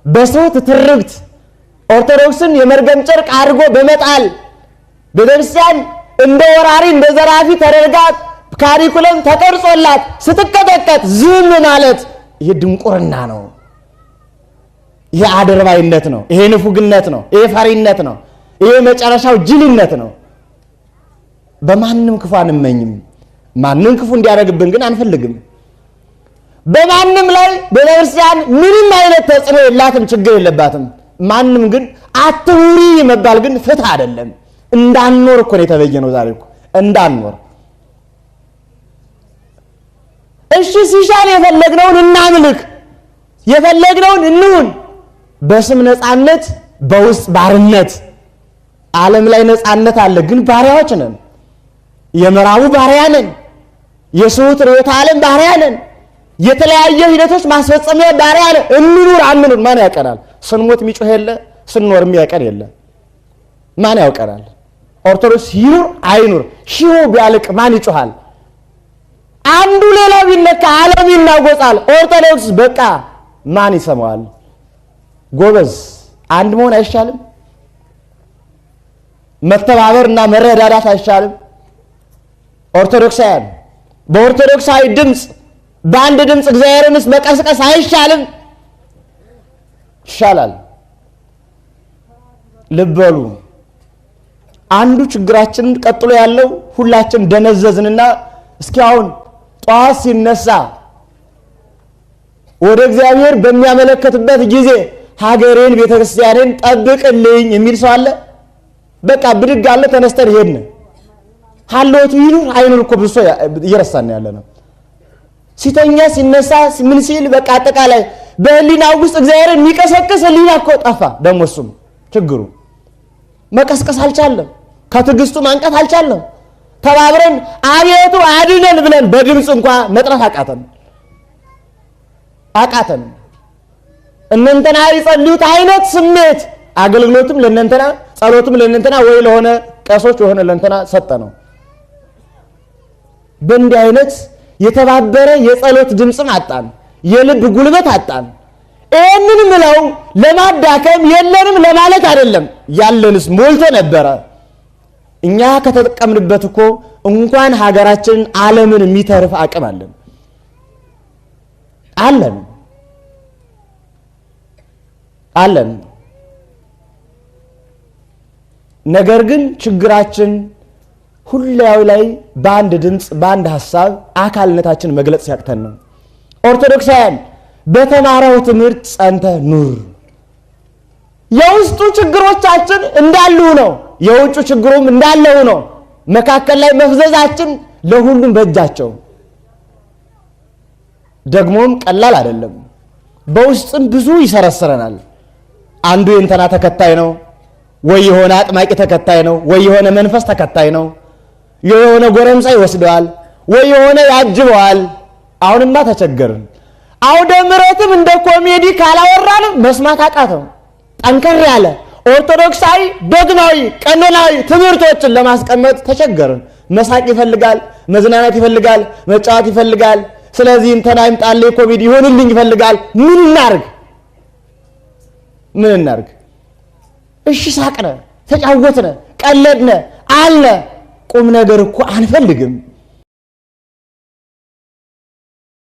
በሰው ትርክት ኦርቶዶክስን የመርገም ጨርቅ አድርጎ በመጣል ቤተክርስቲያን እንደ ወራሪ እንደ ዘራፊ ተደርጋ ካሪኩለም ተቀርጾላት ስትቀጠቀጥ ዝም ማለት ይሄ ድንቁርና ነው። ይሄ አደርባይነት ነው። ይሄ ንፉግነት ነው። ይሄ ፈሪነት ነው። ይሄ መጨረሻው ጅልነት ነው። በማንም ክፉ አንመኝም። ማንም ክፉ እንዲያደርግብን ግን አንፈልግም። በማንም ላይ ቤተክርስቲያን ምንም አይነት ተጽዕኖ የላትም፣ ችግር የለባትም። ማንም ግን አትውሪ መባል ግን ፍትህ አይደለም። እንዳንኖር እኮ ነው የተበየነው ዛሬ እኮ እንዳንኖር። እሺ ሲሻል የፈለግነውን እናምልክ፣ የፈለግነውን እንሁን። በስም ነፃነት በውስጥ ባርነት። ዓለም ላይ ነፃነት አለ፣ ግን ባሪያዎች ነን። የምዕራቡ ባሪያ ነን። የሰውት ርዕዮተ ዓለም ባሪያ ነን። የተለያየ ሂደቶች ማስፈጸሚያ ባሪያ ነን። እንኑር አንኑር ማን ያውቀናል? ስንሞት የሚጮህ የለ፣ ስንኖር የሚያውቀን የለ። ማን ያውቀናል? ኦርቶዶክስ ይኑር አይኑር ሺው ቢያልቅ ማን ይጮሃል? አንዱ ሌላው ቢነካ ዓለም ይናወጣል። ኦርቶዶክስ በቃ ማን ይሰማዋል? ጎበዝ አንድ መሆን አይሻልም? መተባበርና መረዳዳት አይሻልም? ኦርቶዶክሳውያን በኦርቶዶክሳዊ ድምፅ በአንድ ድምፅ እግዚአብሔርንስ መቀስቀስ አይሻልም? ይሻላል። ልበሉ። አንዱ ችግራችን ቀጥሎ ያለው ሁላችን ደነዘዝንና እስኪ አሁን ጧት ሲነሳ ወደ እግዚአብሔር በሚያመለክትበት ጊዜ ሀገሬን ቤተክርስቲያንን ጠብቅልኝ የሚል ሰው አለ? በቃ ብድግ አለ ተነስተን ሄድን። ሀልዎቱ ይኑር አይኑር እኮ ብሶ እየረሳን ያለ ነው። ሲተኛ ሲነሳ ምን ሲል በቃ አጠቃላይ በህሊናው ውስጥ እግዚአብሔርን የሚቀሰቅስ ህሊና እኮ ጠፋ። ደግሞ እሱም ችግሩ መቀስቀስ አልቻለም። ከትዕግስቱ ማንቀት አልቻለም። ተባብረን አቤቱ አድነን ብለን በድምፅ እንኳን መጥራት አቃተን። እነንተና ይጸልዩት አይነት ስሜት አገልግሎትም ለነንተና ጸሎትም ለነንተና ወይ ለሆነ ቀሶች የሆነ ለነንተና ሰጠ ነው። በእንዲህ አይነት የተባበረ የጸሎት ድምፅም አጣን፣ የልብ ጉልበት አጣን። ይህንን ምለው ለማዳከም የለንም ለማለት አይደለም። ያለንስ ሞልቶ ነበረ። እኛ ከተጠቀምንበት እኮ እንኳን ሀገራችንን ዓለምን የሚተርፍ አቅም አለን። ነገር ግን ችግራችን ሁላው ላይ በአንድ ድምፅ በአንድ ሐሳብ አካልነታችን መግለጽ ሲያቅተን ነው። ኦርቶዶክሳውያን በተማረው ትምህርት ጸንተ ኑር። የውስጡ ችግሮቻችን እንዳሉ ነው፣ የውጭ ችግሩም እንዳለው ነው። መካከል ላይ መፍዘዛችን ለሁሉም በእጃቸው። ደግሞም ቀላል አይደለም። በውስጥም ብዙ ይሰረስረናል። አንዱ የእንተና ተከታይ ነው፣ ወይ የሆነ አጥማቂ ተከታይ ነው፣ ወይ የሆነ መንፈስ ተከታይ ነው፣ የሆነ ጎረምሳ ይወስደዋል፣ ወይ የሆነ ያጅበዋል። አሁንማ ተቸገርን። አውደ ምሕረትም እንደ ኮሜዲ ካላወራን መስማት አቃተው። ጠንከር ያለ ኦርቶዶክሳዊ ዶግማዊ ቀኖናዊ ትምህርቶችን ለማስቀመጥ ተቸገርን። መሳቅ ይፈልጋል፣ መዝናናት ይፈልጋል፣ መጫወት ይፈልጋል። ስለዚህ እንተና ይምጣል ኮሜዲ ይሆንልኝ ይፈልጋል። ምን እናርግ? እሺ ሳቅነ፣ ተጫወትነ፣ ቀለድነ አለ። ቁም ነገር እኮ አንፈልግም።